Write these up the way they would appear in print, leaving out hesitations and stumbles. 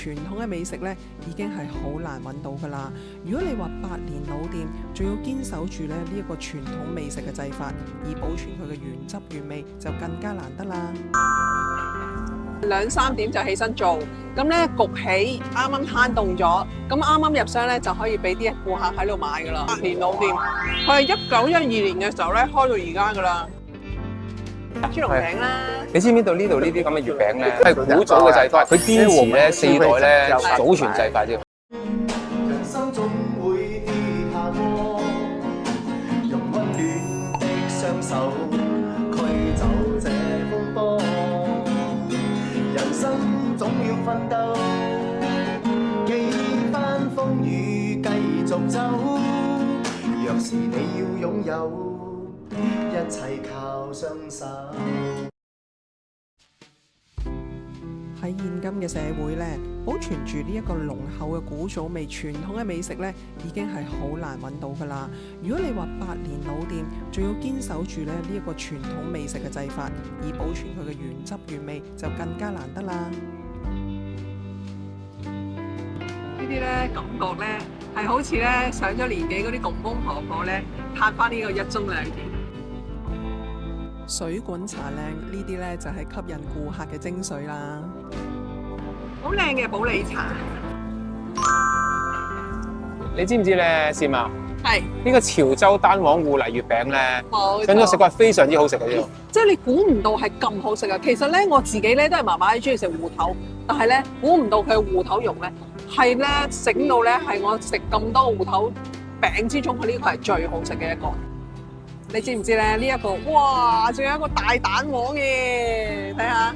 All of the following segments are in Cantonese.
傳統嘅美食咧，已經係好難揾到噶啦。如果你話百年老店，仲要堅守住咧呢一個傳統美食嘅製法，而保存佢嘅原汁原味，就更加難得啦。2、3點就起身做，咁咧焗起，啱啱攤凍咗，咁啱啱入箱咧就可以俾啲顧客喺度買噶啦。百年老店，佢係1912年嘅時候咧開到而家噶啦。豬籠餅啦，你知唔知道呢度呢啲咁嘅月餅咧係古早嘅製法，佢堅持咧4代咧祖傳製法啫。人生總會跌下過，用溫暖的雙手驅走這風波。人生總要奮鬥，幾番風雨繼續走。若是你要擁有，一切靠雙手。喺現今嘅社會咧，保存住呢一個濃厚嘅古早味傳統嘅美食咧，已經係好難揾到噶啦。如果你話百年老店，仲要堅守住咧呢一個傳統美食嘅製法，而保存佢嘅原汁原味，就更加難得啦。呢啲咧感覺咧係好似咧上咗年紀嗰啲公公婆婆咧嘆翻呢個一盅兩件。水滾茶靚呢啲咧就係吸引顧客嘅精髓啦。好靚嘅普洱茶，你知唔知咧，師媽？係呢個潮州單黃芋泥月餅咧，冇上咗食過係非常之好食嘅呢度。即係你估唔到係咁好食啊！其實咧我自己咧都係麻麻地中意食芋頭，但係咧估唔到佢嘅芋頭蓉咧係咧整到咧係我食咁多芋頭餅之中，佢呢個係最好食嘅一個。你知唔知咧？呢一個哇，仲有一個大蛋黃嘅，睇下，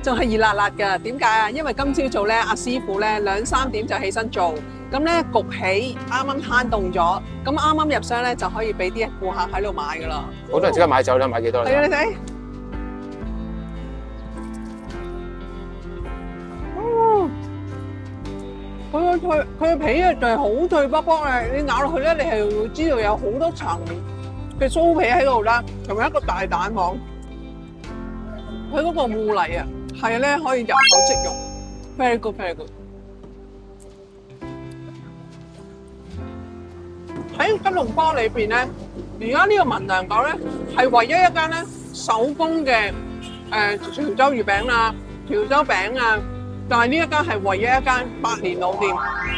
仲係熱辣辣㗎。點解啊？因為今朝早咧，阿師傅咧2、3點就起身做，咁咧焗起，啱啱攤凍咗，咁啱啱入箱咧就可以俾啲顧客喺度買㗎啦。好多人即刻買走啦，買幾多啦？係啊，你睇，佢嘅皮啊就係好脆卜卜嘅，你咬落去咧，你係會知道有好多層嘅酥皮喺度啦，同埋一個大蛋黃，佢嗰個芋泥啊，係咧可以入口即溶 ，very good，very good。喺吉隆坡裏邊咧，而家呢個文良閣咧係唯一一間咧手工嘅潮州月餅啊、潮州餅啊，但係呢一間係唯一一間百年老店，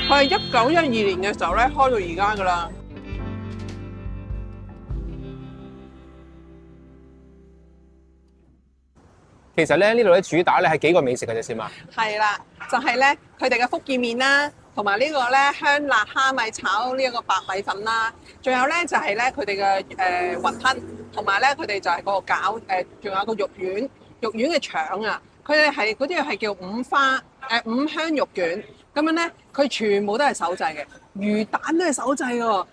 佢係1912年嘅時候咧開到而家噶啦。其實咧呢度咧主打咧係幾個美食嘅啫，師媽。係啦，就係咧佢哋嘅福建麵啦，同埋呢個咧香辣蝦米炒呢一個白米粉啦，仲有咧就係咧佢哋嘅雲吞，同埋咧佢哋就係個餃仲有個肉丸，肉丸嘅腸啊，佢哋係嗰啲係叫五香肉卷，咁樣咧佢全部都係手製嘅，魚蛋都係手製嘅。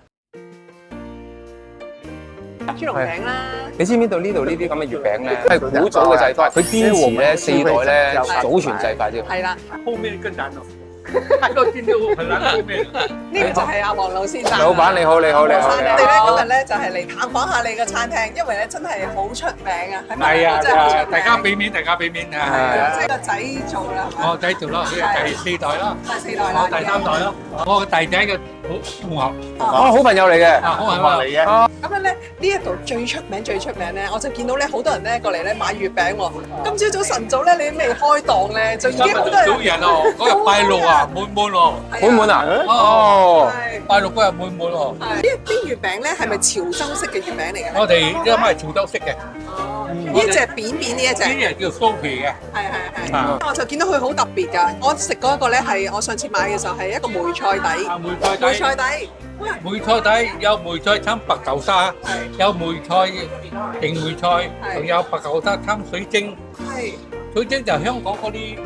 豬籠餅啦，你知唔知道呢度呢啲咁嘅月餅咧係古早嘅製法，佢堅持咧4代咧祖傳製法啫。係啦，後面更難咯。太多見到很難後面。呢個就係阿黃老先生。老闆你好，你好，你好。我哋咧今日咧就係嚟探訪下你嘅餐廳，因為咧真係好出名啊！係啊，真係好出名。大家俾面，大家俾面啊！即係個仔做啦。我仔做咯，呢個第4代啦，第4代啦，我第3代咯，我個弟仔嘅同學，哦，好朋友嚟嘅。好朋友嚟嘅。咁樣咧，呢一度最出名咧，我就見到咧好多人咧過嚟咧買月餅喎。今朝早晨早咧，你未開檔咧，就已經好多人。少人哦，嗰日拜六啊，滿喎。滿滿啊？哦。拜六嗰日滿喎。呢啲月餅咧係咪潮州式嘅月餅嚟嘅？我哋因為潮州式嘅。呢隻扁扁呢一隻。呢隻叫酥皮嘅。係。我就見到佢好特別㗎。我食嗰一個咧係我上次買嘅時候係一個梅菜底。梅菜底。梅菜底有梅菜參白豆沙，有梅菜定梅菜，仲有白豆沙參水晶。係。水晶就係香港嗰啲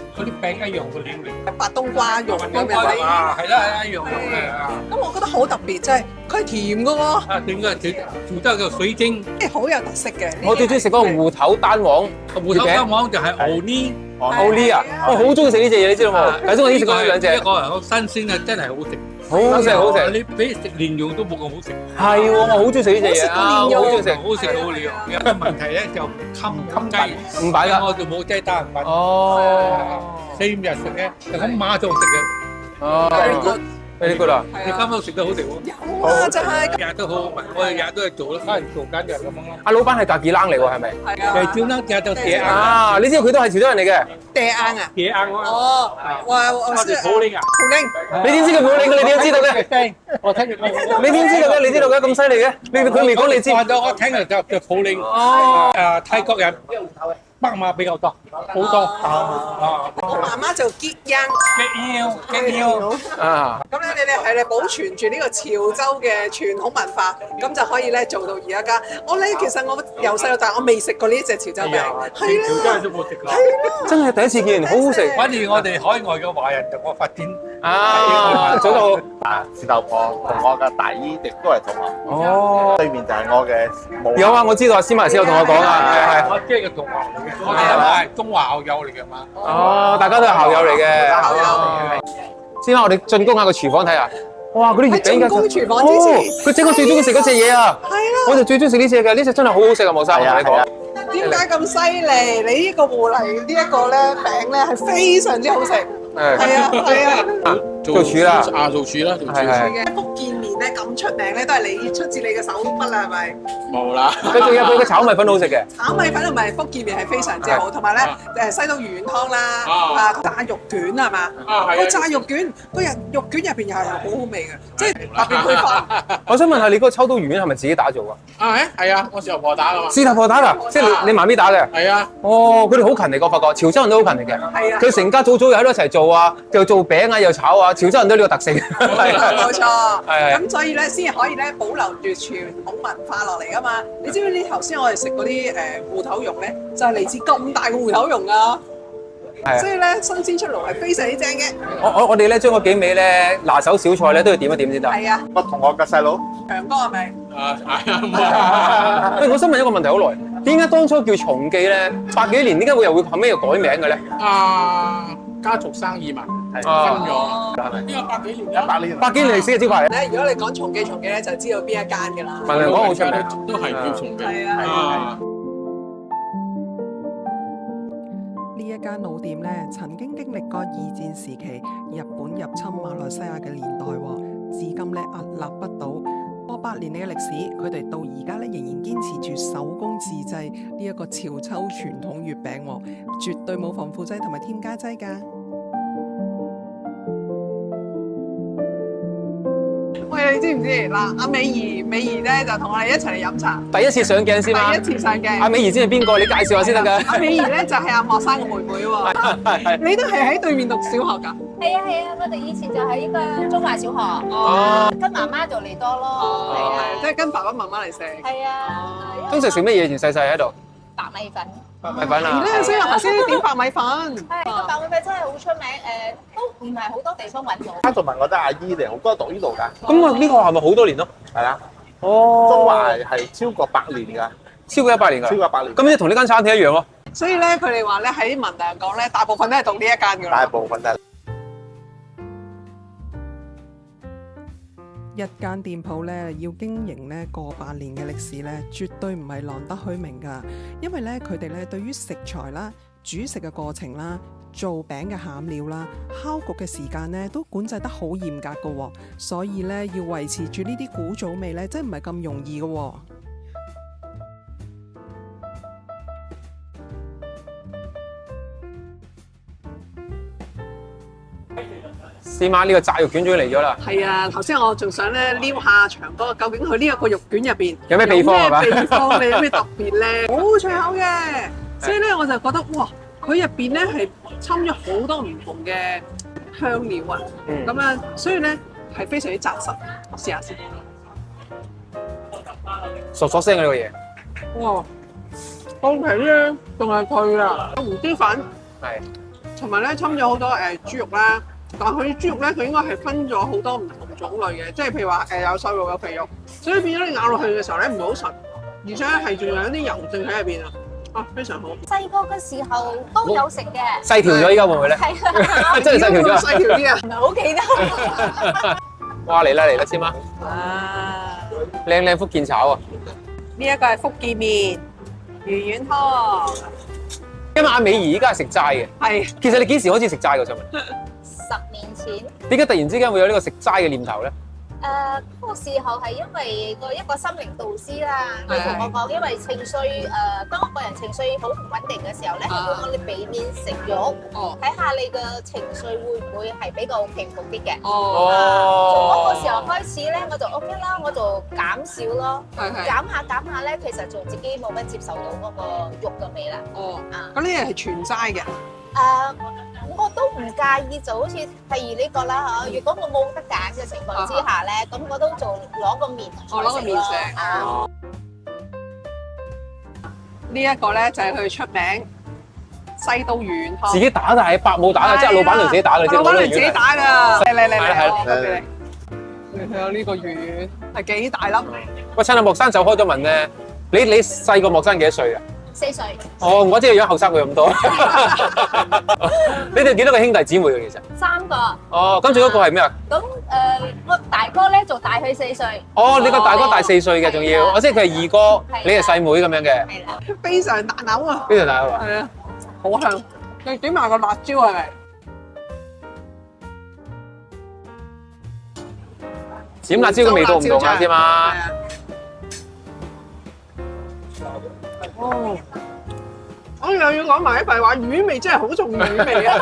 餅一樣嘅料嚟。白冬瓜肉咁樣啊，係啦，一樣嘅。咁我覺得好特別，即係佢係甜嘅喎。啊，點解潮州叫水晶？即係好有特色嘅。我最中意食嗰個芋頭單黃個芋餅。芋頭單黃就係芋泥奧利啊，我好中意食呢隻嘢，你知道冇？頭先我已經食過呢兩隻，一個人好新鮮啊，真係好食。好食好食。你比食蓮蓉都冇咁好食。係喎，我好中意食呢隻嘢啊，我好中意食。好食到了。有個問題咧就襟雞，唔擺㗎。我就冇雞蛋唔擺。哦。 4、5日食嘅，就咁馬上食嘅。哦。very good 啦。你今日食得好食喎。有啊，就係日日都好好味，我哋日日都係做啦，翻嚟做緊就咁樣咯。阿老闆係格幾冷嚟喎，係咪？係啊。誒，照啦，日日都寫啱。啊，你知道佢都係潮州人嚟嘅。嗲硬啊！寫啱啊！哦，我哋普洱啊，普洱。你點知佢普洱嘅？你點知道嘅？我聽住。你點知道嘅？你知道嘅咁犀利嘅？佢未講你知。我聽就普洱。哦。誒，泰國人北馬比較多，好多。啊。我媽媽就結秧。結腰。啊。咁咧，你哋係保存住呢個潮州嘅傳統文化，咁就可以咧做到而家。我咧其實我由細到大我未食過呢一隻潮州餅，係啦。潮州人都冇食過。真係第一次見，好好食。反正我哋海外嘅華人同我發展。啊，早到。啊，士頭婆同我嘅大姨亦都係同學。哦。對面就係我嘅母。有啊，我知道啊，司馬師有同我講啊，係。我即係個同學嚟嘅，我哋係中華校友嚟嘅嘛。哦，大家都係校友嚟嘅。校友。先啦，我哋進攻下個廚房睇下。哇，嗰啲月餅進攻廚房之前，佢整我最中意食嗰隻嘢啊！係啦，我就最中意食呢隻嘅，呢隻真係好好食啊！莫生，我同你講。點解咁犀利？你呢個芋泥呢一個咧餅咧係非常之好食。係啊係啊。做廚啦，做廚啦，做廚嘅福建麵咧咁出名咧，都係你出自你嘅手筆啦，係咪？冇啦。佢仲有佢嘅炒米粉好食嘅。炒米粉同埋福建麵係非常之好，同埋咧西刀魚丸湯啦，炸肉卷係嘛？個炸肉卷個肉卷入邊又係好好味嘅，即係特別配飯。我想問下你嗰個秋刀魚丸係咪自己打做㗎？啊係啊，我事頭婆打㗎嘛。事頭婆打㗎，即係你媽咪打嘅。係啊。哦，佢哋好勤力，我發覺潮州人都好勤力嘅。係啊。佢成家早又喺度一齊做啊，又做餅啊，又炒啊，潮州人都呢個特性。冇錯。係。咁所以咧，先可以咧保留住傳統文化落嚟㗎嘛。你知唔知呢頭先我哋食嗰啲芋頭蓉咧，就係嚟自咁大個芋頭蓉啊！所以咧新鮮出爐係非常之正嘅。我哋咧將嗰幾味咧拿手小菜咧都要點一點先得。係啊。我同學嘅細佬強哥係咪？係啊。喂，我想問一個問題好耐，點解當初叫松記咧？100幾年點解會後尾又改名嘅咧？家族生意嘛，係分咗。呢個100幾年100年100幾年歷史嘅招牌。咧，如果你講松記咧，就知道邊一間㗎啦。文良講好出名，都係叫松記。係啊。呢一間老店咧，曾經經歷過2戰時期日本入侵馬來西亞嘅年代喎，至今咧屹立不倒。過百年嚟嘅歷史，佢哋到而家咧仍然堅持住手工自製呢一個潮州傳統月餅喎，絕對冇防腐劑同埋添加劑㗎。喂，你知唔知嗱？阿美儀咧就同我哋一齊嚟飲茶。第一次上鏡先嘛？第一次上鏡。阿美儀知係邊個？你介紹下先得㗎。阿美儀咧就係阿莫生嘅妹妹喎。係。你都係喺對面讀小學㗎？係啊，我哋以前就喺呢個中華小學，跟媽媽就嚟多咯，係啊，即係跟爸爸媽媽嚟食。係啊。通常食乜嘢？以前細細喺度。白米粉。白米粉啊！所以我頭先點白米粉。係個白米粉真係好出名，都唔係好多地方揾到。家族問我得阿姨嚟，好多讀呢度㗎。咁啊，呢個學校咪好多年咯？係啊。哦。中華係超過100年㗎。超過100年㗎。超過100年。咁即係同呢間餐廳一樣咯。所以咧，佢哋話咧喺文良港咧，大部分都係讀呢一間㗎啦。大部分都係。一間店鋪咧要經營咧過百年嘅歷史咧，絕對唔係浪得虛名㗎。因為咧佢哋咧對於食材啦、煮食嘅過程啦、做餅嘅餡料啦、烤焗嘅時間咧，都管制得好嚴格㗎喎。所以咧要維持住呢啲古早味咧，真係唔係咁容易㗎喎。師媽，呢個炸肉卷終於嚟咗啦！係啊，頭先我仲想咧撩下長哥，究竟佢呢一個肉卷入邊有咩秘方係嘛？有咩秘方咧？有咩特別咧？好脆口嘅，所以咧我就覺得哇，佢入邊咧係摻咗好多唔同嘅香料啊，咁樣，所以咧係非常之紮實。我試下先，嗦嗦聲嘅呢個嘢。哇，湯皮咧仲係脆啊，有胡椒粉，係，同埋咧摻咗好多豬肉啦。但係佢啲豬肉咧，佢應該係分咗好多唔同種類嘅，即係譬如話有瘦肉有肥肉，所以變咗你咬落去嘅時候咧唔係好實，而且係仲有一啲油性喺入邊啊，啊，非常好。細個嘅時候都有食嘅，細條咗依家會唔會咧？係啊，真係細條咗。細條啲啊！唔係好記得。哇！嚟啦先媽，啊，靚福建炒啊！呢一個係福建麵魚丸湯，因為阿美儀依家係食齋嘅。係其實你幾時開始食齋㗎？想問。10年前。點解突然之間會有呢個食齋嘅念頭咧？嗰個時候係因為一個心靈導師啦，佢同我講，因為情緒當一個人情緒好唔穩定嘅時候咧，叫我哋避免食肉，睇下你嘅情緒會唔會係比較平復啲嘅。從嗰個時候開始咧，我就 OK啦，我就減少咯，減下咧，其實就自己冇乜接受到嗰個肉嘅味啦。咁呢樣係全齋嘅。我都唔介意，就好似譬如呢個啦嚇。如果我冇得揀嘅情況之下咧，咁我都做攞個麵攞個麵食。呢一個咧就係佢出名西刀魚丸湯。自己打㗎，伯母打㗎，即係老闆娘自己打㗎啫。老闆娘自己打㗎。嚟，係佢有呢個魚丸係幾大粒？喂，趁阿莫生走開咗問咧，你細個莫生幾多歲啊？4歲。哦，我知個樣後生佢咁多。你哋幾多個兄弟姊妹嘅其實？3個。哦，跟住嗰個係咩啊？咁我大哥咧就大佢4歲。哦，你個大哥大4歲嘅，仲要，我即係佢係二哥，你係細妹咁樣嘅。係啦。非常大口啊！非常大口啊！係啊，好香。你點埋個辣椒係咪？點辣椒嘅味道唔同啊，添嘛？哦，我又要講埋一句話，魚味真係好重魚味啊！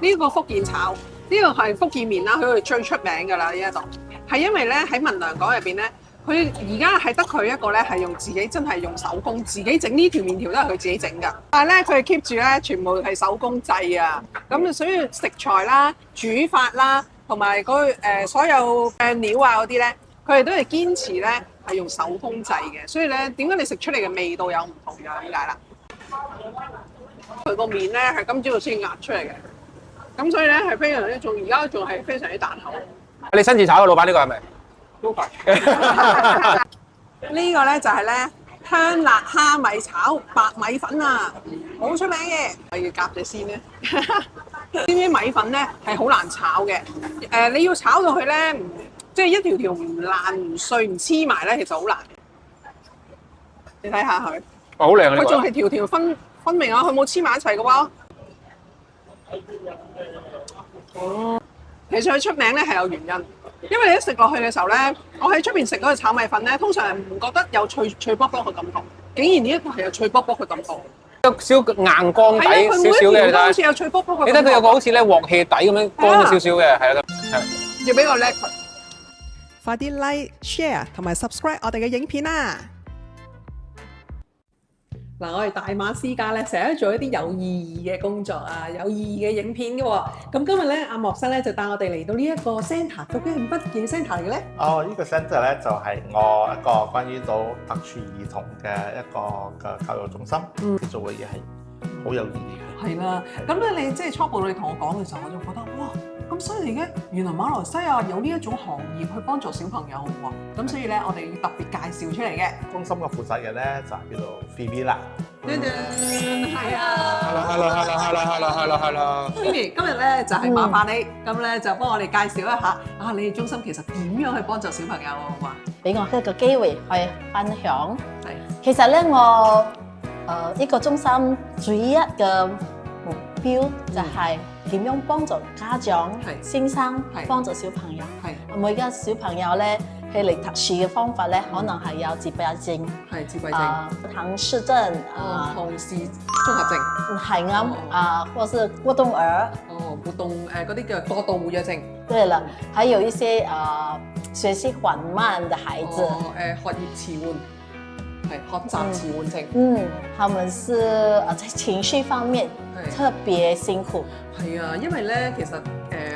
呢個福建炒，呢個係福建麵啦，佢係最出名㗎啦呢一度，係因為咧喺文良港入邊咧，佢而家係得佢一個咧係用自己真係用手工自己整呢條麵條都係佢自己整㗎，但係咧佢係 keep 住咧全部係手工製啊，咁所以食材啦、煮法啦，同埋嗰所有醬料啊嗰啲咧，佢哋都係堅持咧。係用手工製嘅，所以咧點解你食出嚟嘅味道有唔同㗎？點解啦？佢個麵咧係今朝先壓出嚟嘅，咁所以咧係非常之仲而家仲係非常之彈口。你親自炒嘅老闆呢個係咪？都快。呢個咧就係咧香辣蝦米炒白米粉啊，好出名嘅。我要夾隻先咧。知唔知米粉咧係好難炒嘅？你要炒到佢咧即係一條條唔爛唔碎唔黐埋咧，其實好難。你睇下佢，好靚啊！佢仲係條條分明啊，佢冇黐埋一齊嘅喎。其實佢出名咧係有原因，因為你一食落去嘅時候咧，我喺出邊食嗰個炒米粉咧，通常係唔覺得有脆卜卜嘅感覺，竟然呢一個係有脆卜卜嘅感覺。有少硬乾底少少嘅，你睇。好似有脆卜卜嘅。你睇佢有個好似咧鑊氣底咁樣乾咗少少嘅，係啊，係。要俾個叻佢。快啲 like、share 同埋 subscribe 我哋嘅影片啦！嗱，我哋大馬私家咧，成日做一啲有意義嘅工作啊，有意義嘅影片嘅喎。咁今日咧，阿莫生咧就帶我哋嚟到呢一個 centre，究竟係乜嘢 centre 嚟嘅咧？呢個 centre 咧就係我一個關於到特殊兒童嘅一個嘅教育中心，做嘅嘢係好有意義嘅。係啦，咁咧你即係初步你同我講嘅時候，我就覺得哇！咁犀利嘅，原來馬來西亞有呢一種行業去幫助小朋友喎。咁所以咧，我哋要特別介紹出嚟嘅。中心嘅負責人咧就係叫做 Phoebe 啦。係啊 Hello。Phoebe，今日咧就係麻煩你，咁咧就幫我哋介紹一下啊，你哋中心其實點樣去幫助小朋友啊？好嘛？俾我一個機會去分享。係。其實咧，我呢個中心主一嘅目標就係點樣幫助家長、先生幫助小朋友。每個小朋友咧，佢嚟特殊嘅方法咧，可能係有自閉症，自閉症、唐氏症、唐氏綜合症，係啱或是過動兒。活動嗰啲叫過度活躍症。對了，還有一些學習緩慢的孩子，學業遲緩。學習遲緩症，他們是在情緒方面特別辛苦。係啊，因為咧，其實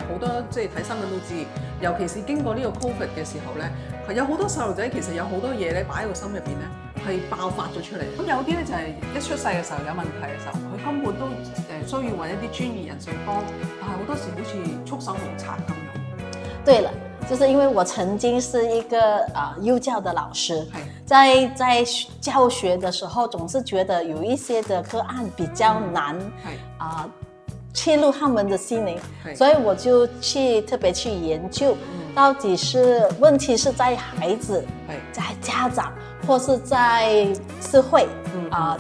好多即係睇新聞都知，尤其是經過呢個 Covid 嘅時候咧，有好多細路仔其實有好多嘢咧擺喺個心入邊咧係爆發咗出嚟。咁有啲咧就係一出世嘅時候有問題嘅時候，佢根本都需要揾一啲專業人士去幫，但係好多時好似束手無策咁樣。對了。就是因為我曾經是一個幼教的老師，在教学的时候，总是觉得有一些的个案比较难切入他们的心灵，所以我就特别去研究，到底是问题是在孩子、在家长，或是在社会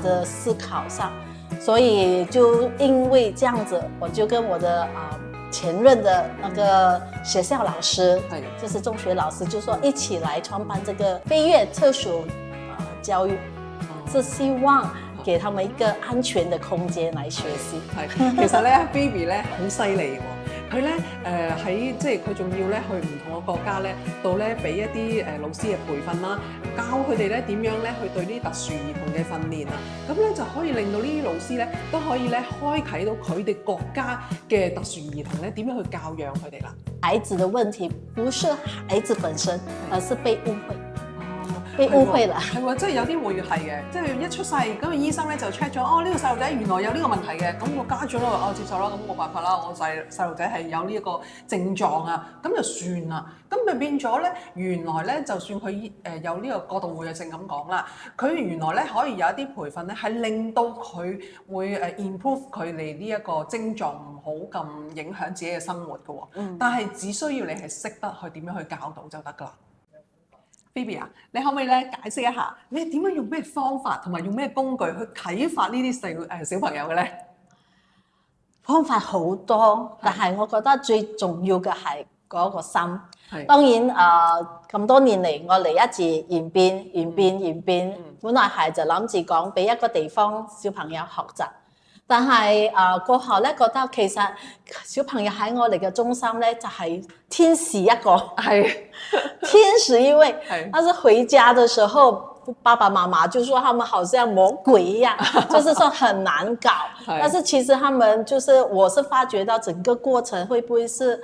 的思考上。所以就因为这样子，我就跟我的前任的那个学校老师，就是中学老师，就说一起来创办这个飞跃特殊教育，是希望給他們一個安全嘅空間嚟學習。係，其實咧 ，Phoebe 咧好犀利喎。佢咧喺即係佢仲要咧去唔同嘅國家咧度咧俾一啲老師嘅培訓啦，教佢哋咧點樣咧去對呢啲特殊兒童嘅訓練啊，咁咧就可以令到呢啲老師咧都可以咧開啟到佢哋國家嘅特殊兒童咧點樣去教養佢哋啦。孩子的問題不是孩子本身，而是被誤會。被誤會啦，係喎，即係有啲會係嘅，即係一出世咁個醫生咧就 check 咗，呢個細路仔原來有呢個問題嘅，咁個家長都話接受啦，咁冇辦法啦，我細路仔係有呢一個症狀啊，咁就算啦，咁咪變咗咧，原來咧就算佢有呢個過度活躍症咁講啦，佢原來咧可以有一啲培訓咧係令到佢會improve 佢哋呢一個症狀唔好咁影響自己嘅生活嘅喎，但係只需要你係識得去點樣去教導就得㗎啦。Phoebe 啊，你可唔可以咧解釋一下，你點樣用咩方法同埋用咩工具去啟發呢啲小朋友嘅咧？方法好多，但係我覺得最重要嘅係嗰個心。當然咁多年嚟，我哋一直演變，本來係就諗住講俾一個地方小朋友學習。但係過後咧，覺得其實小朋友喺我哋嘅中心咧，就係天使一個，天使一位。但是回家的時候，爸爸媽媽就說他們好像魔鬼一樣，就是說很難搞。但是其實他們就是我是發覺到整個過程會不會是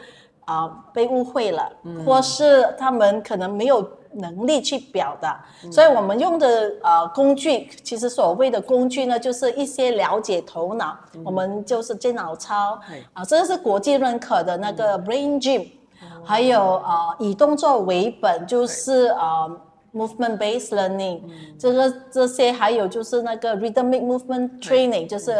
被誤會了，或是他們可能沒有能力去表達，所以我們用的工具，其實所謂的工具呢，就是一些了解頭腦，我們就是電腦操，這個是國際認可的那個 Brain Gym，還有以動作為本，就是movement based learning，這些還有就是那個 rhythmic movement training，就是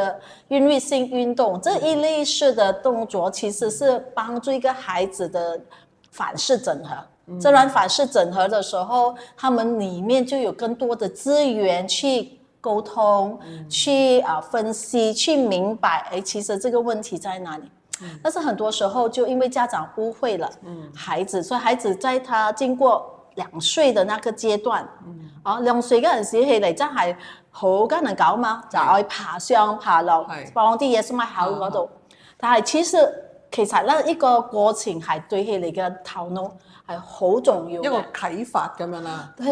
韻律性運動，這一類式的動作其實是幫助一個孩子的反式整合。自然反式整合的時候，他們裡面就有更多的資源去溝通，去分析，去明白，其實這個問題在哪裡？但是很多時候就因為家長誤會了孩子，所以孩子在他經過2歲的那個階段，2歲嗰陣時起嚟真係好艱難搞嘛，就愛爬上爬落，放啲嘢喺口嗰度。但係其實咧，呢個過程係對佢哋嘅頭腦係好重要嘅，一個啟發咁樣啦。對，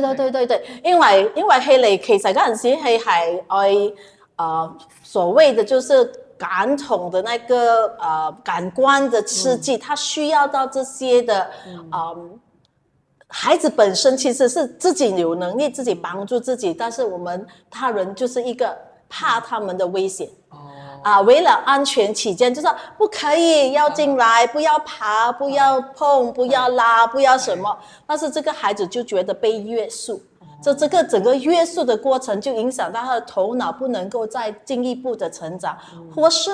因為佢哋其實嗰陣時係愛所謂的就是感統的那個感官的刺激，他需要到這些的孩子本身其實是自己有能力自己幫助自己，但是我們他人就是一個怕他們的危險。為了安全起見，就說不可以要進來，不要爬，不要碰，不要拉，不要什麼。但是這個孩子就覺得被約束，這個整個約束的過程就影響到他的頭腦不能夠再進一步的成長，或是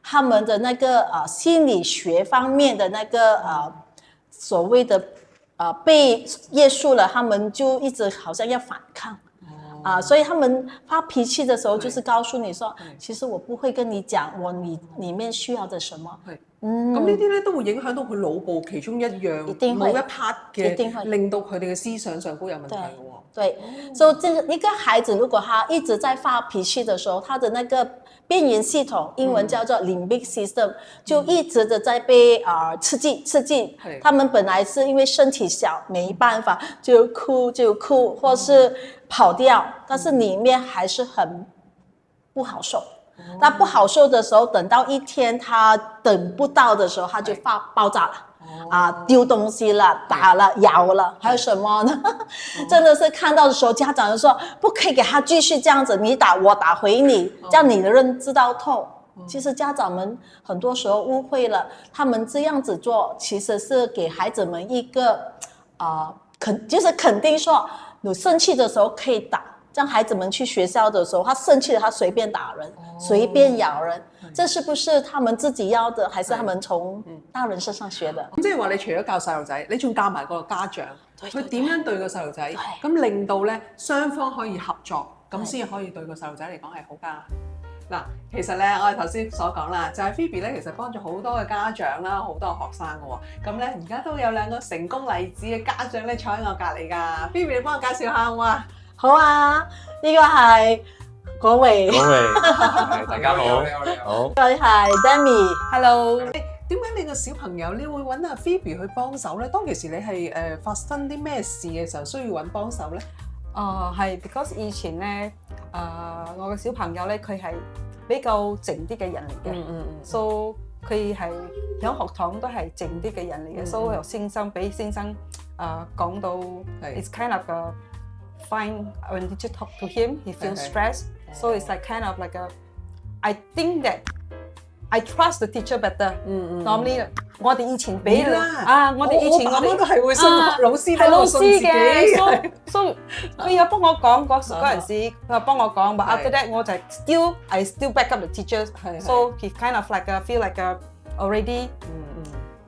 他們的那個心理學方面的那個所謂的被約束了，他們就一直好像要反抗。所以他們發脾氣的時候，就是告訴你說，其實我不會跟你講我裡面需要的什麼。咁呢啲咧都會影響到佢腦部其中一樣某一 part 嘅，令到佢哋嘅思想上都有問題嘅喎。對，所以一個孩子如果他一直在發脾氣的時候，他的那個邊緣系統，英文叫做 limbic system，就一直的在被刺激。他們本來是因為身體小沒辦法，就哭，或是跑掉，但是裡面還是很不好受。那不好受的時候，等到一天他等不到的時候，他就爆炸了，丟東西了，打了，咬了，還有什麼呢？真的是看到的時候，家長就說不可以給他繼續這樣子，你打我打回你，讓你的人知道痛。其實家長們很多時候誤會了，他們這樣子做其實是給孩子們一個就是肯定說你生氣的時候可以打，讓孩子們去學校的時候，他生氣了，他隨便打人，隨便咬人，這是不是他們自己要的，還是他們從大人身上學的？咁即係話你除咗教細路仔，你仲教埋個家長，佢點樣對個細路仔，咁令到咧雙方可以合作，咁先可以對個細路仔嚟講係好㗎。嗱，其實咧，我哋頭先所講啦，就係 Phoebe 咧，其實幫咗好多嘅家長啦，好多嘅學生嘅喎。咁咧，而家都有2個成功例子嘅家長咧坐喺我隔離㗎。Phoebe，你幫我介紹下好嗎？好啊，呢個係果維，大家好，好。呢個係 Demi。Hello。點解你個小朋友你會揾阿 Phoebe 去幫手咧？當其時你係發生啲咩事嘅時候需要揾幫手咧？係 because 以前咧，我個小朋友咧，佢係比較靜啲嘅人嚟嘅，so 佢係喺學堂都係靜啲嘅人嚟嘅，so 由先生俾先生講到 ，it's kind of a fine when teacher talk to him, he feels stressed, so it's like kind of like I think that I trust the teacher better. Normally 我哋以前俾我哋以前我哋都係會信老師，係老師嘅，so 佢有幫我講嗰陣時，佢又幫我講，but after that 我就I still back up the teachers， so he kind of like feel like already，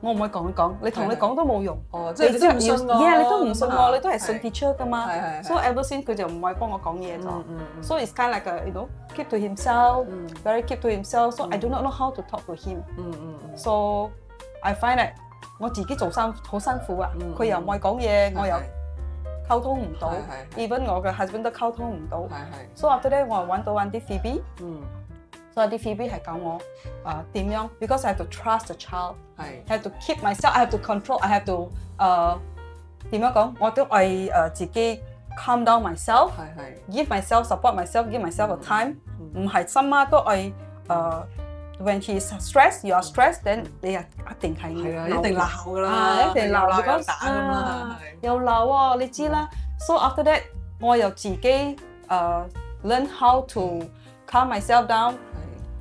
我唔可以講一講，你同你講都冇用，即係你都唔信我，你都唔信我，你都係信 teacher 噶嘛，so ever since 佢就唔可以幫我講嘢咗，so it's kind of like you know keep to himself，very keep to himself，so I do not know how to talk to him，so I find that 我自己做好辛苦啊，佢又唔可以講嘢，我又溝通唔到 ，even 我嘅 husband 都溝通唔到，so after that 我揾到啲 Phoebe，所以啲 Phoebe 係教我點樣 ，because I have to trust the child， I have to keep myself，I have to control，I have to 點樣講，我都係自己 calm down myself，give myself support myself，give myself a time， 唔係心媽都係When he is stressed, you are stressed, then 你一定係一定鬧㗎啦，一定鬧又打咁啦，又鬧啊！你知啦。So after that， 我又自己learn how to calm myself down,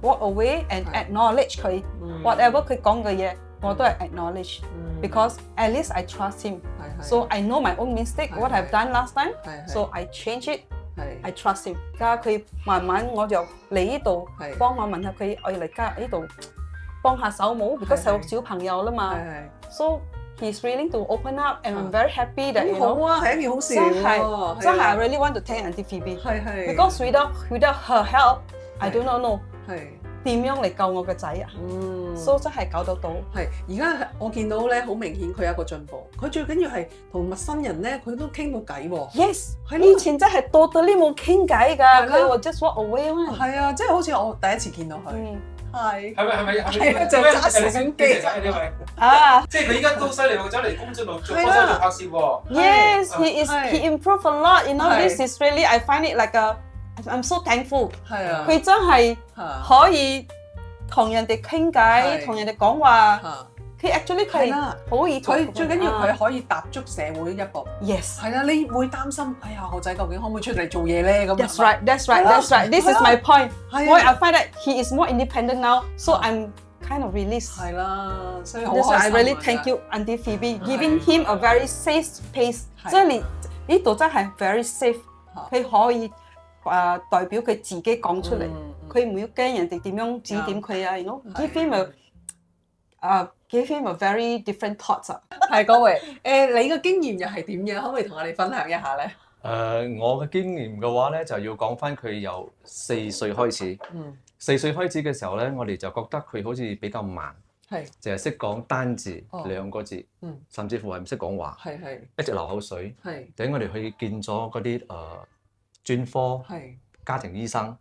walk away and acknowledge 佢 whatever 佢講嘅嘢，我都係 acknowledge because at least I trust him. So I know my own mistake, what I've done last time, so I change it.I trust him。而家佢慢慢我就嚟呢度幫我問下佢，我要嚟家呢度幫下手冇？如果有小朋友啦嘛，so he's willing to open up，and I'm very happy that you know。好啊，係一件好事嚟喎。真係 I really want to thank Auntie Phoebe。Because without her help，I do not know。點樣嚟救我個仔啊？so 真係搞得到。係而家我見到咧，好明顯佢有一個進步。佢最緊要係同陌生人咧，佢都傾到偈喎。Yes， 以前真係totally冇傾偈㗎，佢話 just walk away 嘛。係啊，即係好似我第一次見到佢。係。係咪？就揸攝影機即係佢依家都犀利喎，走嚟公眾度做拍攝喎。Yes，he improved a lot。You know this is really I find it like I'm so thankful。係啊。佢真係可以同人哋傾偈，同人哋講話。佢 actually 佢好易同。佢最緊要佢可以踏足社會一步。Yes。係啦，你會擔心，哎呀，我仔究竟可唔可以出嚟做嘢咧？咁。That's right。This is my point。I find that he is more independent now, so I'm kind of released。係啦，所以好開心。I really thank you, Auntie Phoebe, giving him a very safe space。即係呢度真係 very safe， 佢可以。代表佢自己講出嚟，佢唔要驚人哋點樣指點佢啊，you know give him a very different thoughts 啊。係各位，你嘅經驗又係點樣？可唔可以同我哋分享一下咧？我嘅經驗嘅話咧，就要講翻佢由4歲開始。4歲開始嘅時候咧，我哋就覺得佢好似比較慢，淨係識講單字2個字，甚至乎係唔識講話，一直流口水。等我哋去見咗嗰啲專科家庭醫生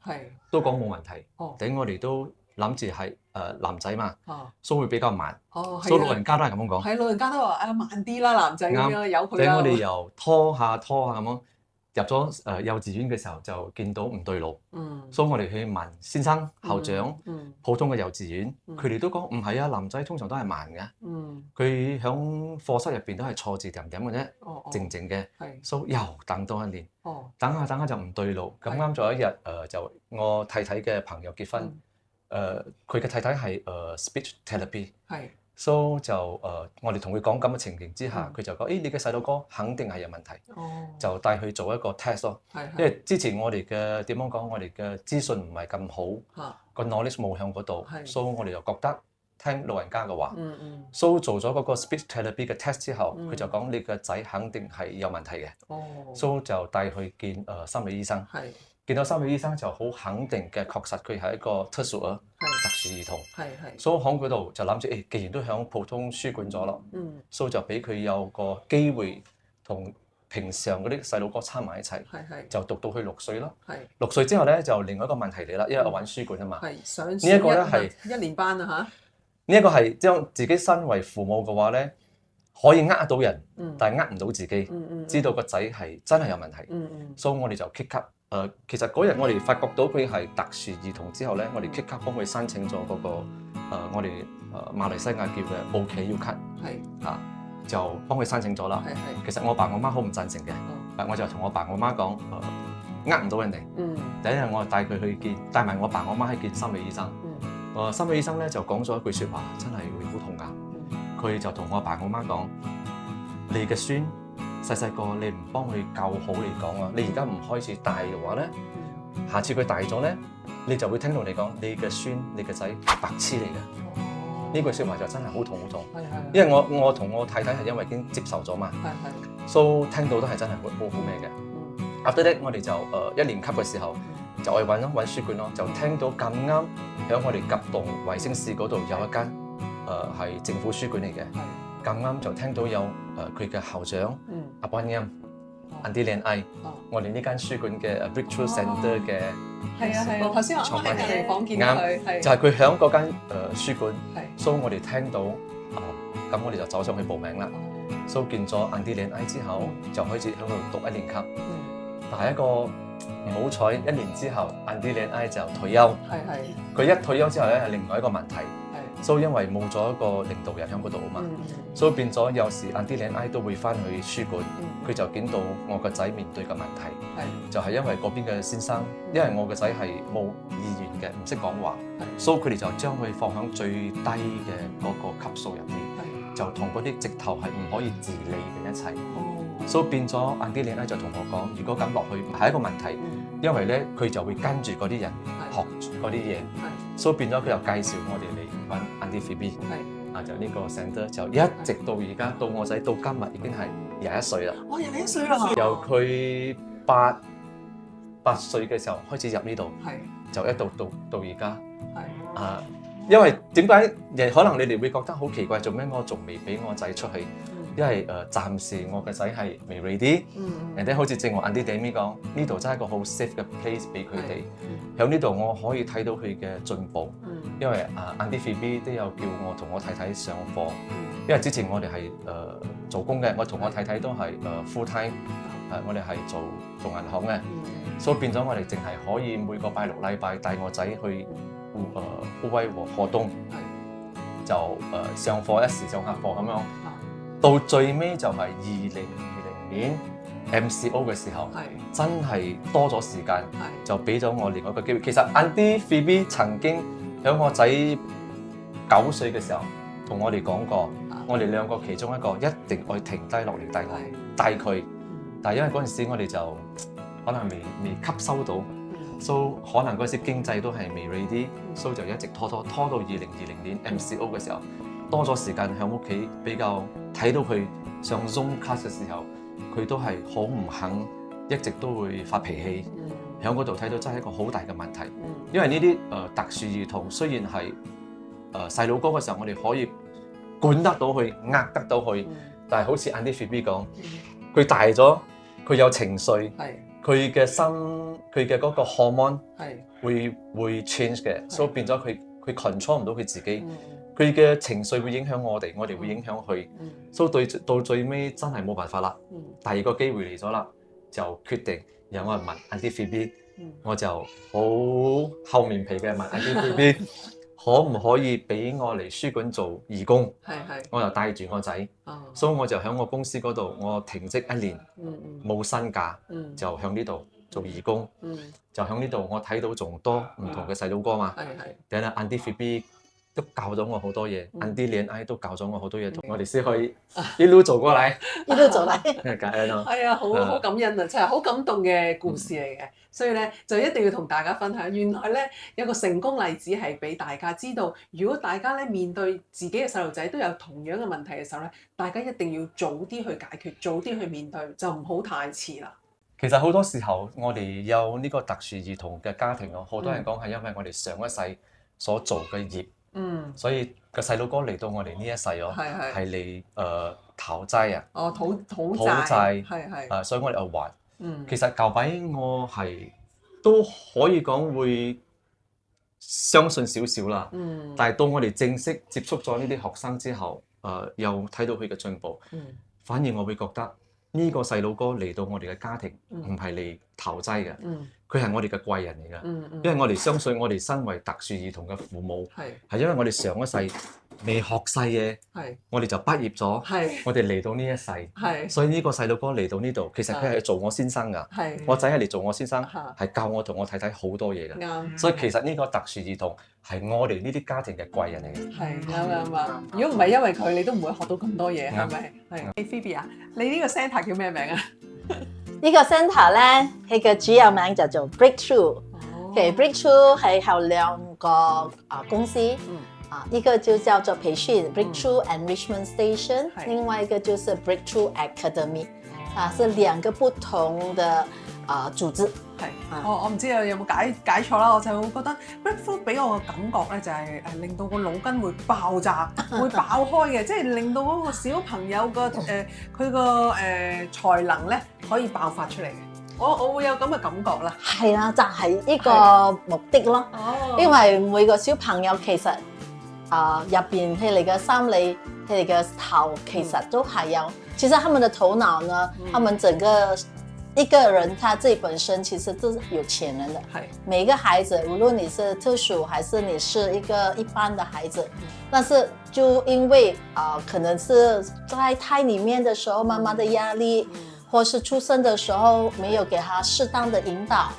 都講冇問題，等我哋都諗住係男仔嘛，所以會比較慢，所以老人家都係咁樣講。係老人家都話慢啲啦，男仔咁樣由佢啦。等我哋又拖下咁樣入咗幼稚園嘅時候就見到唔對路，所以我哋去問先生校長，普通嘅幼稚園，佢哋都講唔係啊，男仔通常都係慢嘅，佢響課室入邊都係錯字點點嘅啫，靜靜嘅，所以又等多1年，等下就唔對路，咁啱咗一日就我太太嘅朋友結婚，佢嘅太太係speech therapy， So 就我哋同佢講咁嘅情形之下，佢就講：你嘅細路哥肯定係有問題，就帶佢做一個 test 咯。因為之前我哋嘅點樣講，我哋嘅資訊唔係咁好，個 knowledge 冇向嗰度，所以我哋就覺得聽老人家嘅話。So 做咗嗰個 speech therapy 嘅 test 之後，佢就講你個仔肯定係有問題嘅。So 就帶佢見心理醫生。見到心理醫生就好肯定嘅，確實佢係一個特殊兒童。所以喺嗰度就諗住，既然都喺普通書館咗咯，所以就俾佢有個機會同平常嗰啲細路哥參埋一齊，就讀到佢6歲咯。6歲之後咧就另外一個問題嚟啦，因為我揾書館啊嘛。呢一個咧係1年班啊嚇。呢一個係將自己身為父母嘅話咧，可以呃到人，但係呃唔到自己，知道個仔係真係有問題。所以我哋就即刻。其實嗰日我哋發覺到佢係特殊兒童之後咧，我哋即刻幫佢申請咗嗰個我哋馬來西亞叫嘅 OKU 卡，就幫佢申請咗啦。其實我爸我媽好唔贊成嘅，我就同我爸我媽講，呃唔到人哋。第一日我帶佢去見，帶埋我爸我媽去見心理醫生。心理醫生咧就講咗一句説話，真係會好痛㗎。佢就同我爸我媽講：你嘅孫細細個，你唔幫佢教好嚟講啊！你而家唔開始帶嘅話咧，下次佢大咗咧，你就會聽到你講你嘅孫、你嘅仔係白痴嚟嘅。呢句説話就真係好痛好痛。因為我同我太太係因為已經接受咗嘛，所以聽到都係真係好咩嘅。After that，我哋就1年級嘅時候就去揾書館咯，就聽到咁啱喺我哋吉棟衛星市嗰度有一間係政府書館嚟嘅。咁啱就聽到有佢嘅校長阿班音 Auntie Lian Ai，我哋呢間書館嘅 Breakthrough Centre 嘅頭先我啱喺隔離房見到佢，就係佢響嗰間書館，所以我哋聽到咁我哋就走上去報名啦。所以見咗 Auntie Lian Ai 之後，就開始喺度讀1年級。但係一個唔好彩，1年之後 Auntie Lian Ai 就退休。佢一退休之後咧，係另外一個問題。所以因為冇咗一個領導人喺嗰度啊嘛，所以變咗有時 Auntie Lian Ai 都會翻去書館，佢就見到我個仔面對嘅問題，就係因為嗰邊嘅先生，因為我個仔係冇意願嘅，唔識講話，所以佢哋就將佢放喺最低嘅嗰個級數入面，就同嗰啲直頭係唔可以自理嘅一齊，所以變咗 Auntie Lian Ai 就同我講，如果咁落去係一個問題，因為咧佢就會跟住嗰啲人學嗰啲嘢，所以變咗佢又介紹我哋嚟揾 Auntie Phoebe，就呢個 centre 就一直到而家，到我仔到今日已經係21歲啦。21歲啦！由佢8歲嘅時候開始入呢度，就一到而家。因為點解？可能你哋會覺得好奇怪，做咩我仲未俾我仔出去？因為暫時我嘅仔係未 ready，人哋好似正話 Auntie Demi 講，呢度真係一個好 safe 嘅 place 俾佢哋。喺呢度我可以睇到佢嘅進步，因為Auntie Phoebe 都有叫我同我太太上課，因為之前我哋係做工嘅，我同我太太都係full time，我哋係做銀行嘅，所以變咗我哋淨係可以每個拜6禮拜帶我仔去戶外活動，就上課一時上下課咁樣。到最尾就係2020年 MCO 嘅時候，真係多咗時間，就俾咗我另外一個機會。其實 Auntie Phoebe 曾經喺我仔9歲嘅時候同我哋講過，我哋兩個其中一個一定要停低落嚟帶佢，但係因為嗰陣時我哋就可能未吸收到，所以可能嗰陣時經濟都係未 ready，所以就一直拖到2020年 MCO 嘅時候。多咗時間喺屋企，比較睇到佢上 Zoom class 嘅時候，佢都係好唔肯，一直都會發脾氣。喺嗰度睇到真係一個好大嘅問題。因為呢啲特殊兒童雖然係細路哥嘅時候，我哋可以管得到佢，呃得到佢，但係好似 Auntie Phoebe 講，佢大咗，佢有情緒，佢嘅佢嘅嗰個 hormone 會 change 嘅，所以變咗佢 control 唔到佢自己。佢嘅情緒會影響我哋，我哋會影響佢，所以到最尾真係冇辦法啦。第二個機會嚟咗啦，就決定有我問 Auntie Phoebe，我就好厚面皮嘅問 Auntie Phoebe，可唔可以俾我嚟書館做義工？我就帶住我仔，所以我就喺我公司嗰度，我停職1年，冇薪假，就喺呢度做義工，就喺呢度我睇到仲多唔同嘅細路哥嘛。等下 Auntie Phoebe 都教咗我好多嘢，Andy 戀愛都教咗我好多嘢，我哋先可以一路走過嚟，一路走嚟，感恩咯。係啊，好感恩啊，真係好感動嘅故事嚟嘅。所以咧就一定要同大家分享，原來咧有個成功例子係俾大家知道，如果大家咧面對自己嘅細路仔都有同樣嘅問題嘅時候咧，大家一定要早啲去解決，早啲去面對，就唔好太遲啦。其實好多時候我哋有呢個特殊兒童嘅家庭咯，好多人講係因為我哋上一世所做嘅業，所以個細路哥嚟到我哋呢一世咯，係嚟討債啊，討債，係所以我哋又還。其實舊擺我係都可以講會相信少少啦，但係到我哋正式接觸咗呢啲學生之後，又睇到佢嘅進步，反而我會覺得呢個細路哥嚟到我哋嘅家庭唔係嚟投劑嘅，佢係我哋嘅貴人嚟㗎，因為我哋相信我哋身為特殊兒童嘅父母，係因為我哋上一世未學世嘅，我哋就畢業咗，我哋嚟到呢一世，所以呢個細路哥嚟到呢度，其實佢係做我先生㗎，我仔係嚟做我先生，係教我同我太太好多嘢㗎，所以其實呢個特殊兒童係我哋呢啲家庭嘅貴人嚟嘅。係啱。如果唔係因為佢，你都唔會學到咁多嘢，係咪？係。Phoebe 啊，你呢個 centre 叫咩名啊？呢個 centre 咧，佢嘅主要名就做 Breakthrough。其實 Breakthrough 係有兩個公司。一個就叫做培訓 Breakthrough Enrichment Station，另外一個就是 Breakthrough Academy，是兩個不同的組織。我唔知有冇解錯啦，我就會覺得 Breakthrough 俾我嘅感覺咧就係令到個腦筋會爆炸，會爆開嘅，即係令到嗰個小朋友個佢個才能咧可以爆發出嚟嘅。我會有咁嘅感覺啦。係啊，就係呢個目的咯。因為每個小朋友其實入邊佢哋嘅心理、佢哋嘅頭其實都係有，其實他們的頭腦呢，他們整個一個人他自己本身其實都是有潛能的。每一個孩子，無論你是特殊還是你是一個一般的孩子，但是就因為可能是在胎裡面的時候媽媽的壓力，或是出生的時候沒有給他適當的引導，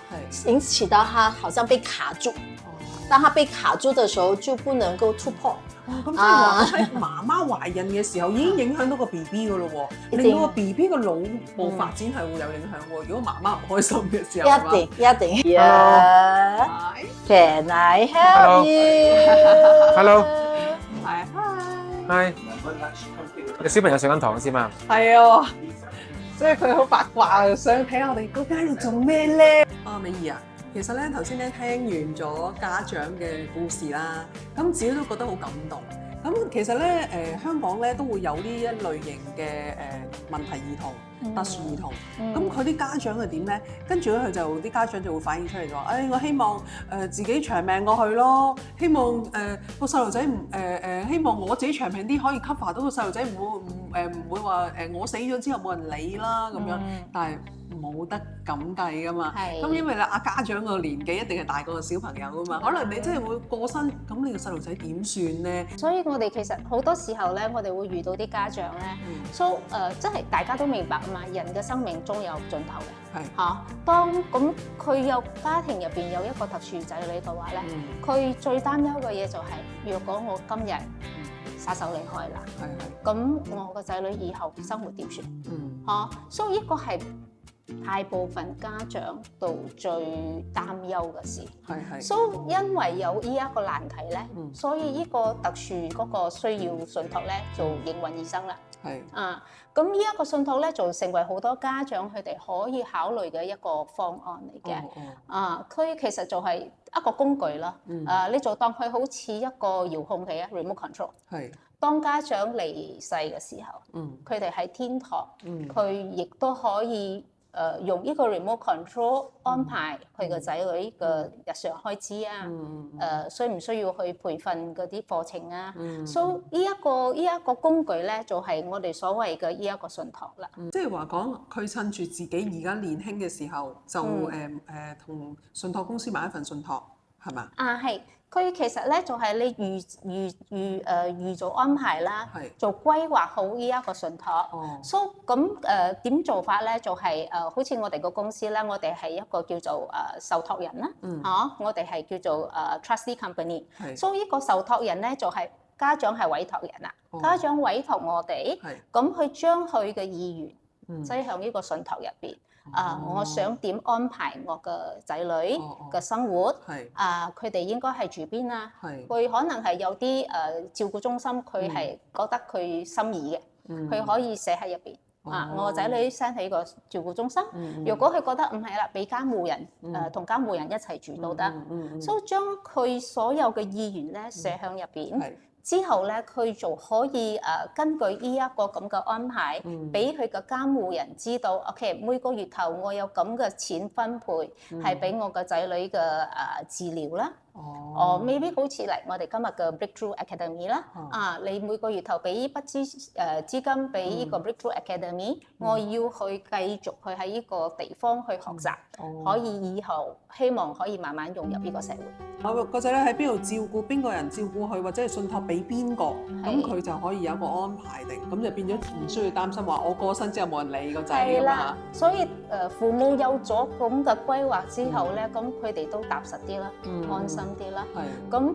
引起到他好像被卡住。當他被卡住的時候，就不能夠突破。咁即係話喺媽媽懷孕嘅時候已經影響到個 BB 噶咯喎，令到個 BB 個腦部發展係會有影響喎。如果媽媽唔開心嘅時候，一定。Can I help you? Hello。係。Hi。你小朋友上緊堂先嘛？係啊，所以佢好八卦，想睇下我哋嗰間喺度做咩咧？美儀啊！其實咧，頭先咧聽完咗家長嘅故事啦，咁自己都覺得好感動。咁其實咧，香港咧都會有呢一類型嘅問題兒童、特殊兒童。咁佢啲家長係點咧？跟住咧，佢就啲家長就會反映出嚟就話：我希望自己長命過去咯，希望個細路仔希望我自己長命啲，可以 cover 到個細路仔，唔會話我死咗之後冇人理啦咁樣。但係冇得咁計噶嘛，咁因為咧家長個年紀一定係大過個小朋友噶嘛，可能你真係會過身，咁你個細路仔點算咧？所以我哋其實好多時候咧，我哋會遇到啲家長咧，即係大家都明白啊嘛，人嘅生命終有盡頭嘅，嚇。當咁佢有家庭入邊有一個特殊仔女嘅話咧，佢最擔憂嘅嘢就係，若果我今日撒手離開啦，咁我個仔女以後生活點算？嚇，所以呢個係大部分家長都最擔憂嘅事，所以因為有呢一個難題咧，所以呢個特殊嗰個需要信託咧做營運醫生啦。咁呢一個信託咧就成為好多家長佢哋可以考慮嘅一個方案嚟嘅。佢其實就係一個工具啦。你就當佢好似一個遙控器啊 ，remote control。當家長離世嘅時候，佢哋喺天堂，佢亦都可以用呢個 remote control 安排佢個仔女嘅日常開支啊，需唔需要去培訓嗰啲課程啊？所以呢一個工具咧，就係我哋所謂嘅呢一個信託啦。即係話講，佢趁住自己而家年輕嘅時候，就同信託公司買一份信託，係嘛？係。佢其實咧就係你預早安排啦，做規劃好呢一個信託。So 咁點做法咧？就係好似我哋個公司咧，我哋係一個叫做受託人啦，我哋係叫做trustee company。So 呢個受託人咧就係家長係委託人啦，家長委託我哋，咁去將佢嘅意願擠向呢個信託入邊。我想點安排我嘅仔女嘅生活？佢哋應該係住邊啊？佢可能係有啲照顧中心，佢係覺得佢心意嘅，佢可以寫喺入邊。我個仔女 send 喺個照顧中心。如果佢覺得唔係啦，俾監護人同監護人一齊住都得。所以將佢所有嘅意願咧寫喺入邊。之後咧，佢就可以根據呢一個咁嘅安排，俾佢嘅監護人知道 ，OK， 每個月頭我有咁嘅錢分配，係俾我個仔女嘅治療啦。maybe 好似嚟我哋今日嘅 Breakthrough Academy 啦，你每個月頭俾呢筆資金俾呢個 Breakthrough Academy，我要去繼續去喺呢個地方去學習，可以以後希望可以慢慢融入呢個社會。我個仔女喺邊度照顧，邊個人照顧佢，或者係信託俾邊個，咁佢就可以有一個安排定，咁就變咗唔需要擔心話我過身之後冇人理個仔㗎嘛。所以父母有咗咁嘅規劃之後咧，咁佢哋都踏實啲啦，安心啲啦。咁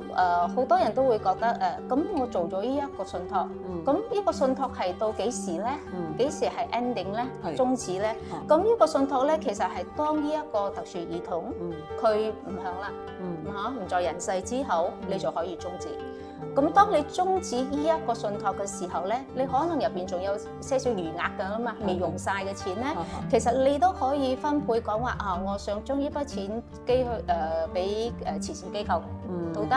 好多人都會覺得咁我做咗呢一個信託，咁呢個信託係到幾時咧？幾時係 ending 咧？終止咧？咁呢個信託咧，其實係當呢一個特殊兒童佢唔響啦，唔在人世之後，你就可以終止。咁當你終止呢一個信託嘅時候咧，你可能入邊仲有些少餘額㗎嘛，未用晒嘅錢咧，其實你都可以分配講話我想將呢筆錢寄去俾慈善機構都得。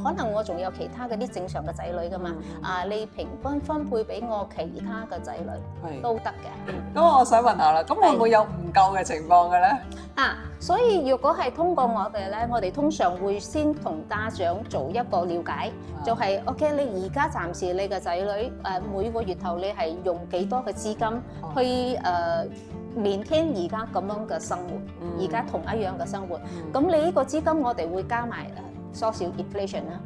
可能我仲有其他嗰啲正常嘅仔女㗎嘛，你平均分配俾我其他嘅仔女都得嘅。咁我想問下啦，咁會唔會有唔夠嘅情況嘅咧？所以如果係通過我哋咧，我哋通常會先同家長做一個了解，就係 OK， 你而家暫時你嘅仔女每個月頭你係用幾多嘅資金去maintain而家咁樣嘅生活，而家同一樣嘅生活，咁你呢個資金我哋會加埋少少 inflation 啦。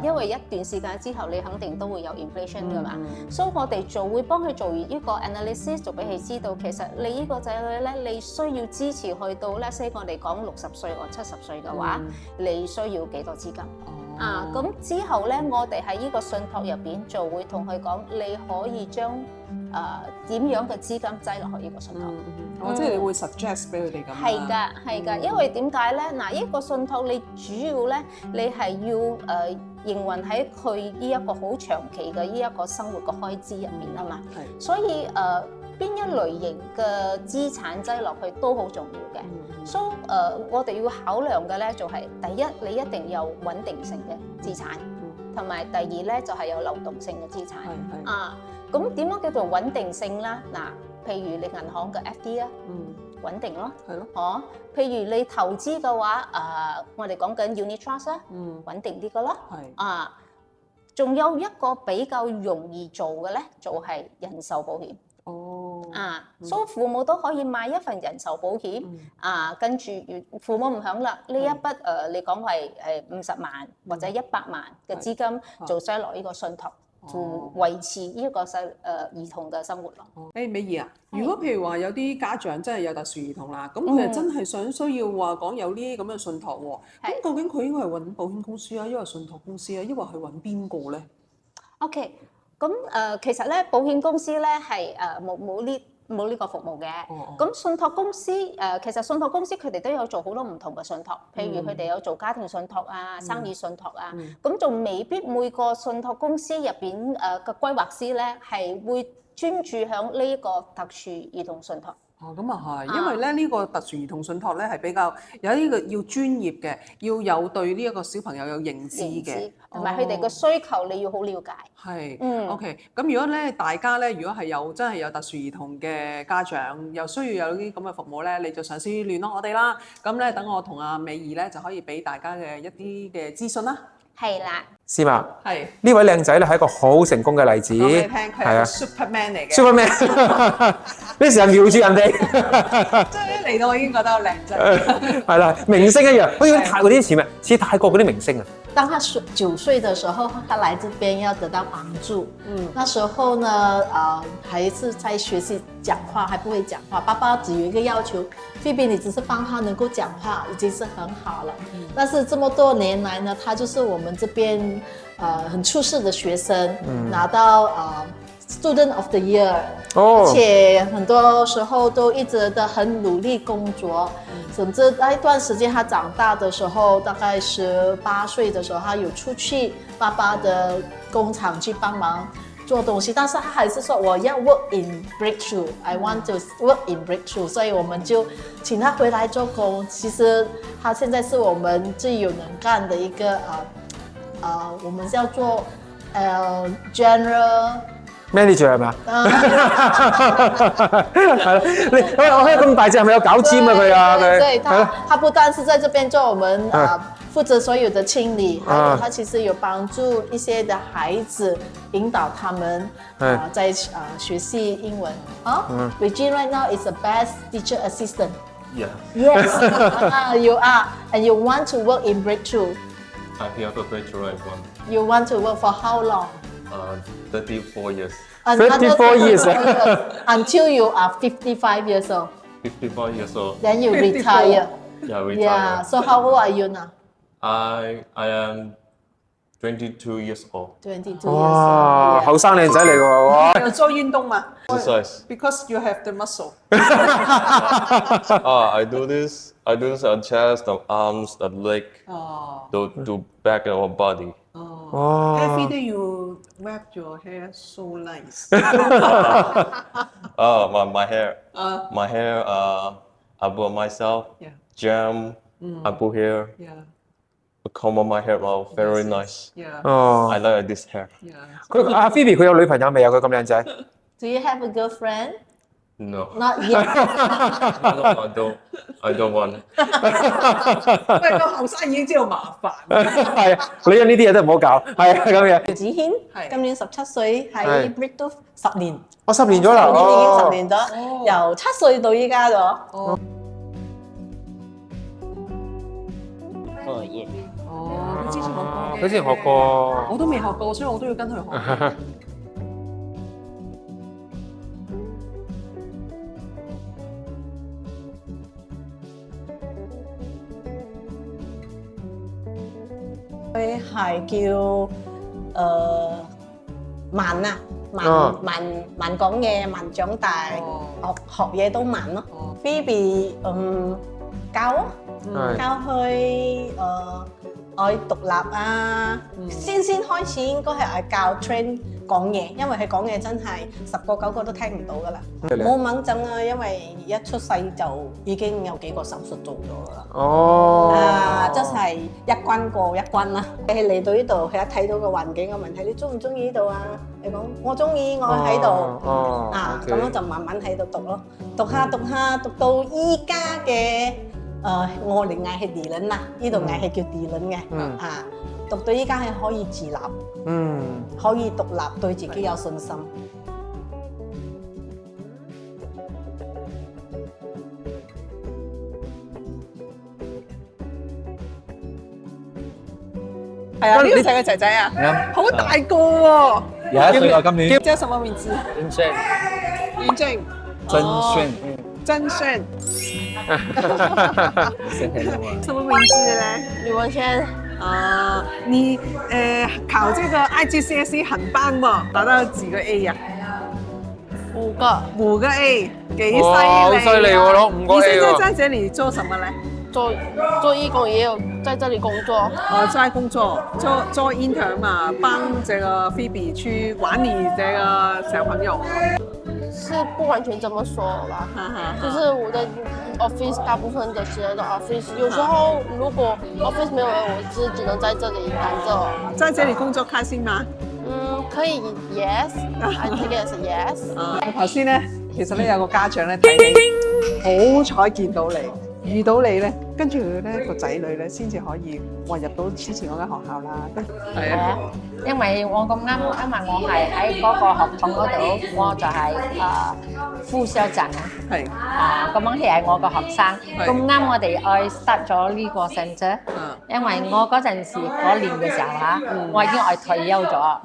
因為一段時間之後，你肯定都會有 inflation 噶嘛，所以我哋就會幫佢做完呢個 analysis， 就俾佢知道其實你呢個仔女咧，你需要支持去到咧，即係我哋講60歲或70歲嘅話，你需要幾多資金？咁之後咧，我哋喺呢個信託入邊就會同佢講，你可以將點樣嘅資金擠落去呢個信託。即係你會 suggest 俾佢哋咁。係㗎，因為點解咧？呢個信託你主要咧，你係要營運喺佢呢一個好長期嘅呢一個生活嘅開支入面啊嘛。所以邊一類型嘅資產擠落去都好重要嘅。所以我哋要考量嘅咧就係第一，你一定有穩定性嘅資產，同埋第二咧就係有流動性嘅資產。咁點樣叫做穩定性啦？譬如你銀行嘅 FD 穩定咯，譬如你投資嘅話，我哋講緊 unit trust 啦，穩定啲嘅咯。仲有一個比較容易做嘅咧，就係人壽保險。所以父母都可以買一份人壽保險，跟住父母唔響啦，呢一筆你講係50萬或者100萬嘅資金，就擠落呢個信託。維持呢個兒童嘅生活咯。美儀如果譬如話有啲家長真係有特殊兒童啦，咁佢係真係需要話講有呢啲咁嘅信託喎，咁究竟佢應該係揾保險公司啊，抑或信託公司啊，抑或係揾邊個咧 ？OK， 咁其實咧保險公司咧係冇呢個服務嘅。咁信託公司其實信託公司佢哋都有做好多唔同嘅信託，譬如佢哋有做家庭信託生意信託咁就未必每個信託公司入邊嘅規劃師咧係會專注響呢一個特殊兒童信託。咁啊係，因為咧呢個特殊兒童信託咧係比較有呢個要專業嘅，要有對呢一個小朋友有認知嘅，同埋佢哋嘅需求你要好了解。係，OK。咁如果咧大家咧，如果係真係有特殊兒童嘅家長，又需要有啲咁嘅服務咧，你就嘗試聯絡我哋啦。咁咧等我同阿美儀咧就可以俾大家嘅一啲嘅資訊啦。係啦，是嘛？係呢位靚仔咧係一個好成功嘅例子。講俾你聽，佢係個係啊 Superman 嚟嘅。 Superman， 你成日瞄住人哋，即係一嚟到我已經覺得好靚仔。係啦，明星一樣，好似泰國啲似咩？似泰國嗰啲明星啊。当他9岁的时候，他来这边要得到帮助。那时候呢，还是在学习讲话，还不会讲话。爸爸只有一个要求，菲比，你只是帮他能够讲话，已经是很好了。但是这么多年来呢，他就是我们这边很出色的学生，拿到Student of the Year，而且很多时候都一直的很努力工作，甚至那一段时间他长大的时候，大概18岁的时候，他有出去爸爸的工厂去帮忙做东西，但是他还是说我要 work in breakthrough，I want to work in breakthrough， 所以我们就请他回来做工。其实他现在是我們最有能幹的一個我們叫做General manager 係咪啊？係咯，我睇咁大隻係咪有搞尖啊佢啊？對，他不但是在這邊做我們負責所有的清理，還有他其實有幫助一些的孩子，引導他們在學習英文。Regine right now is the best teacher assistant. Yeah. Yes, you are, and you want to work in breakthrough. I have a breakthrough I want. You want to work for how long? 34 years. 34 years. Until you are 55 years old. 55 years old. Then you retire. Yeah, retire. Yeah. So how old are you now? I am 22 years old. 22 years 哇，後生靚仔嚟喎！哇，有做運動嘛 Exercise. ？Because you have the muscle. I do this on chest, on arms, on leg, to back of our body. Every day you wrap your hair so nice. My hair. My hair, I put myself, jam, I put here, comb my hair out, very nice. I like this hair. 佢阿 Phoebe 佢有女朋友未啊？佢咁靚仔。Do you have a girlfriend? No. Not yet. I don't want. 喂，個後生已經知道麻煩。係啊，女人呢啲嘢都唔好搞，係啊咁樣。子軒今年17歲，喺 Breakthrough 10年。我10年咗啦，已經10年咗，由7歲到依家咗。佢之前學過嘅。佢之前學過。我都未學過，所以我都要跟佢學。佢係叫慢啊，慢講嘢，慢長大，學嘢都慢咯。Phoebe 教啊，教佢愛獨立啊。先開始應該係教 train 講嘢，因為佢講嘢真係10個9個都聽唔到噶啦。冇掹陣啊，因為一出世就已經有幾個手術做咗啦。即係一關過一關啦。你嚟到呢度，佢一睇到個環境嘅問題，你中唔中意呢度啊？你講我中意，我喺度。咁樣就慢慢喺度讀咯，讀下讀到依家嘅我哋嗌係地輪啦，呢度嗌係叫地輪嘅。讀到依家係可以自立，可以獨立，對自己有信心。係啊，呢個就係個仔仔啊，好大個喎。21歲啊，今年。叫什麼名字？林正。林正。真炫。什麼名字呢？李文軒。你考這個 IGCSE 很棒喎，達到幾個 A 呀？5個 A， 幾犀利！好犀利喎，攞5個 A 喎。你現在在這裡做什麼呢？做義工也有在這裡工作。在工作，做 intern 嘛，幫這個 Phoebe 去管理這個小朋友。是不完全這麼說吧，就是我的 office 大部分的其他的 office， 有時候如果 office 沒有人，我是只能在這裡待着。在這裡工作開心嗎？可以 ，yes，I think it's yes。頭先咧，其實咧有個家長咧睇你，好彩見到你，遇到你咧，跟住咧個仔女咧先至可以混入到之前嗰間學校啦。係啊，因為我咁啱，因為我係喺嗰個學堂嗰度，我就係副校長啊。係咁樣係我個學生，咁啱我哋愛 start 咗呢個 centre，因為我嗰陣時嗰年嘅時候嚇，我已經愛退休咗，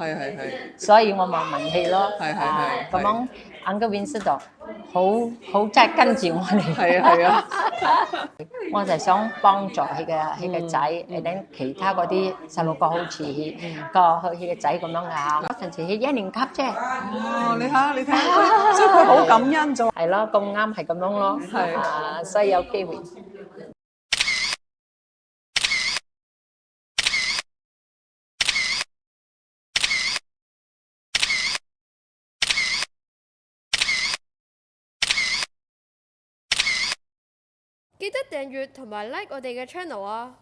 所以我咪問氣咯。咁樣。Uncle Vincent 就好真係跟住我哋，係啊，我就想幫助佢嘅仔，等其他嗰啲細路哥好似佢嘅仔咁樣㗎。嗰陣時佢1年級啫。哦，你睇，即係佢好感恩咗。係咯，咁啱係咁樣咯。係所以有機會。記得訂閱同埋 like 我哋嘅 channel 啊！